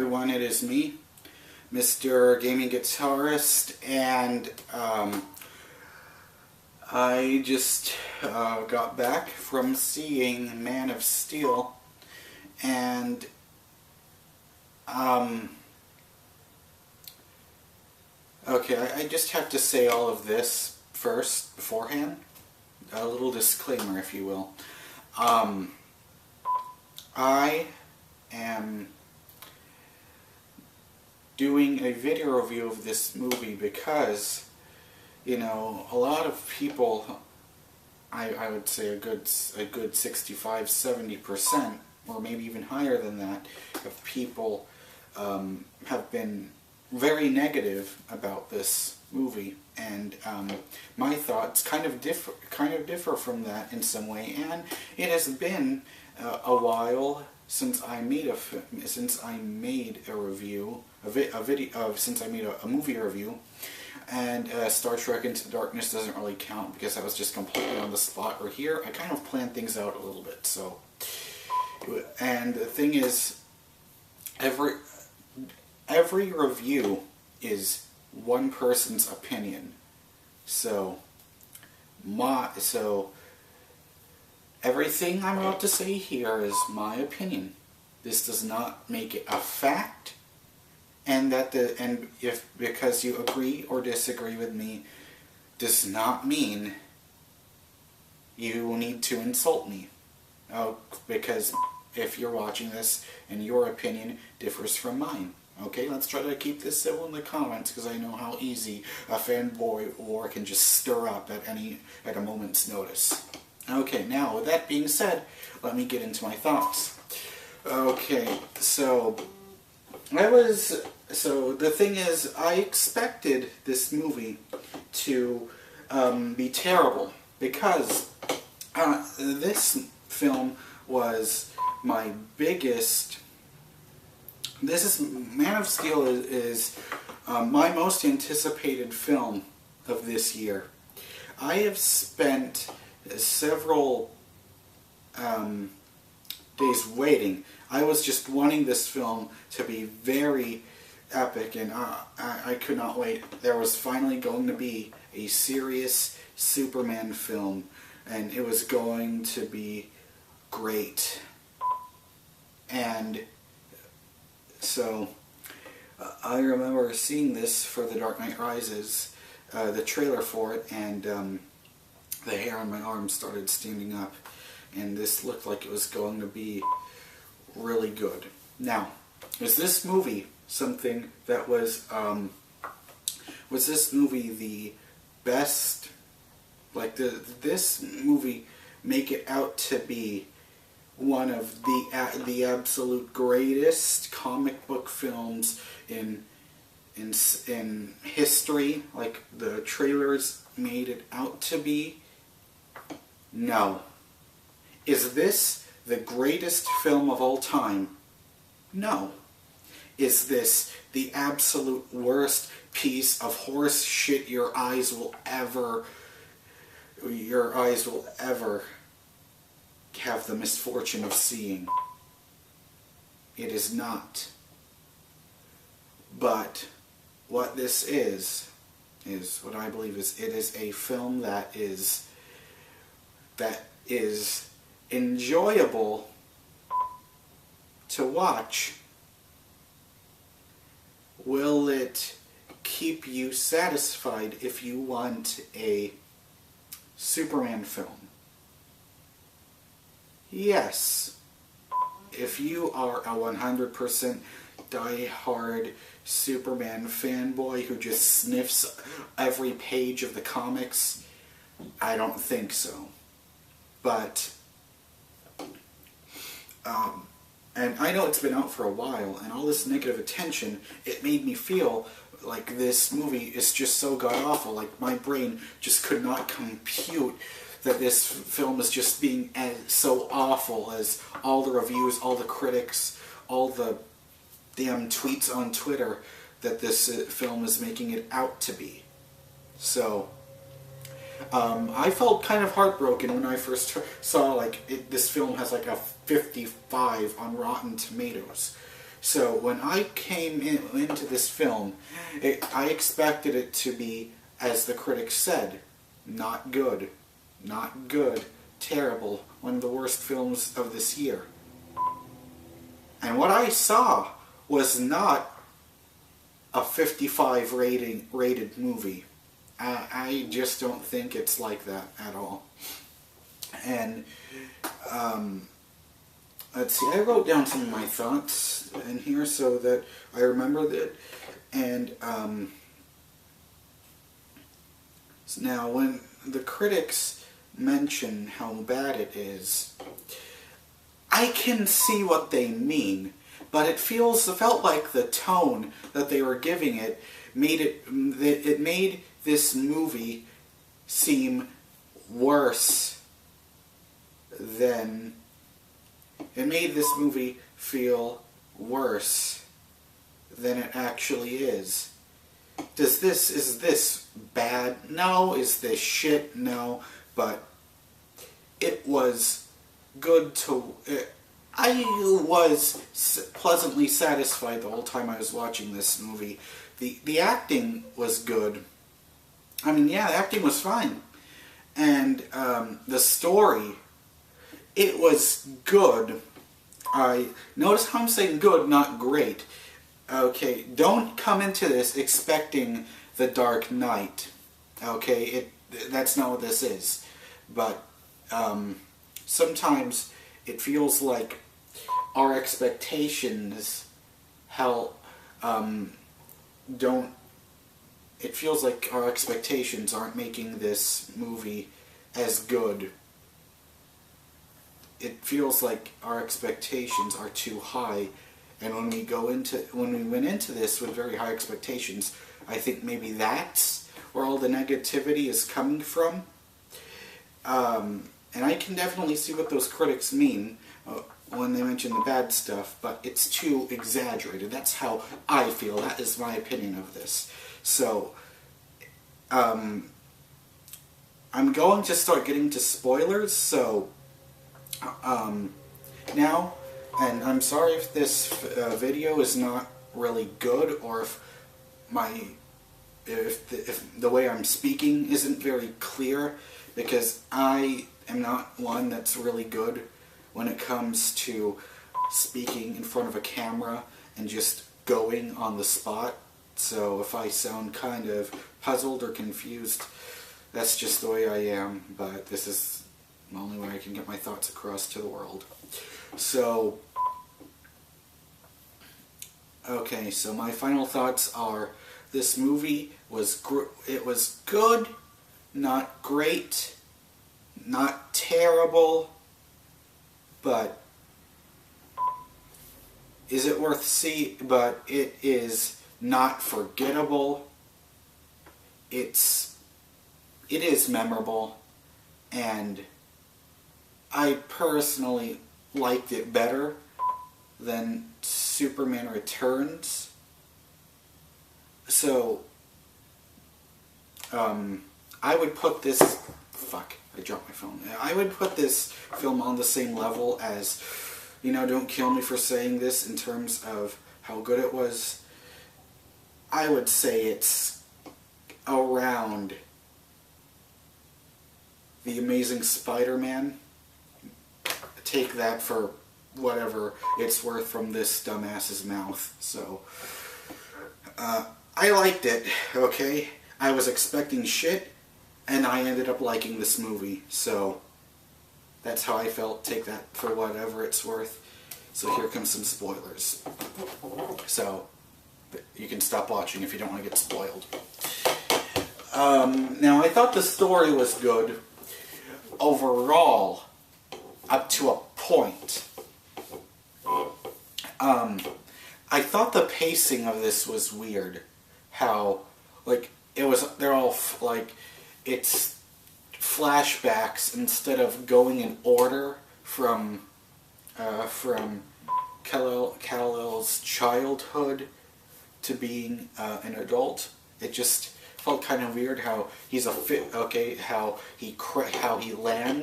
everyone, it is me, Mr. Gaming Guitarist, and I just got back from seeing Man of Steel, and okay, I just have to say all of this first, beforehand, a little disclaimer if you will. I am doing a video review of this movie because, you know, a lot of people, I would say a good 65-70%, or maybe even higher than that, of people have been very negative about this movie, and my thoughts kind of differ from that in some way. And it has been a while since I made a movie review, and Star Trek Into the Darkness doesn't really count because I was just completely on the spot. Or here, I kind of planned things out a little bit. So, and the thing is, every review is one person's opinion. So everything I'm about to say here is my opinion. This does not make it a fact, and because you agree or disagree with me does not mean you need to insult me. Because if you're watching this and your opinion differs from mine. Okay, let's try to keep this civil in the comments, because I know how easy a fanboy war can just stir up at a moment's notice. Okay, now with that being said, let me get into my thoughts. Okay, so the thing is, I expected this movie to be terrible, because this film was my biggest. Man of Steel is my most anticipated film of this year. I have spent several days waiting. I was just wanting this film to be very epic, and I could not wait. There was finally going to be a serious Superman film, and it was going to be great. And so, I remember seeing this for The Dark Knight Rises, the trailer for it, and the hair on my arm started standing up, and this looked like it was going to be really good. Now, is this movie something that was this movie the best, like, this movie make it out to be one of the absolute greatest comic book films in history, like the trailers made it out to be? No. Is this the greatest film of all time? No. Is this the absolute worst piece of horse shit your eyes will ever have the misfortune of seeing? It is not. But what this is what I believe is, it is a film that is enjoyable to watch. Will it keep you satisfied if you want a Superman film? Yes. If you are a 100% die-hard Superman fanboy who just sniffs every page of the comics, I don't think so. But, and I know it's been out for a while, and all this negative attention, it made me feel like this movie is just so god-awful. Like, my brain just could not compute that this film is just being so awful as all the reviews, all the critics, all the damn tweets on Twitter that this film is making it out to be. So, I felt kind of heartbroken when I first saw, like, this film has like a 55 on Rotten Tomatoes. So when I came into this film, I expected it to be, as the critics said, not good. Not good. Terrible. One of the worst films of this year. And what I saw was not a 55 rated movie. I just don't think it's like that at all. And let's see, I wrote down some of my thoughts in here so that I remembered it. And so now when the critics mention how bad it is, I can see what they mean, but it felt like the tone that they were giving it made this movie seem worse than... It made this movie feel worse than it actually is. Is this bad? No. Is this shit? No. But it was good to... I was pleasantly satisfied the whole time I was watching this movie. The acting was good. I mean, yeah, the acting was fine. And the story, it was good. Notice how I'm saying good, not great. Okay, don't come into this expecting The Dark Knight. Okay, that's not what this is. But sometimes it feels like our expectations it feels like our expectations aren't making this movie as good. It feels like our expectations are too high, and when we went into this with very high expectations, I think maybe that's where all the negativity is coming from. And I can definitely see what those critics mean when they mention the bad stuff, but it's too exaggerated. That's how I feel. That is my opinion of this. So, I'm going to start getting to spoilers, so now, and I'm sorry if this video is not really good, or if the way I'm speaking isn't very clear, because I am not one that's really good when it comes to speaking in front of a camera and just going on the spot. So if I sound kind of puzzled or confused, that's just the way I am, but this is the only way I can get my thoughts across to the world. So, okay, so my final thoughts are, this movie was good, not great, not terrible, but is it worth seeing? But it is not forgettable. It is memorable, and I personally liked it better than Superman Returns. So, I would put this... Fuck, I dropped my phone. I would put this film on the same level as, don't kill me for saying this in terms of how good it was. I would say it's around The Amazing Spider-Man. Take that for whatever it's worth from this dumbass's mouth. So, I liked it, okay? I was expecting shit, and I ended up liking this movie. So, that's how I felt. Take that for whatever it's worth. So here comes some spoilers. So, you can stop watching if you don't want to get spoiled. Now, I thought the story was good overall, up to a point. I thought the pacing of this was weird. How, it's flashbacks instead of going in order from Kal-El's childhood to being an adult. It just felt kind of weird how he's how he lands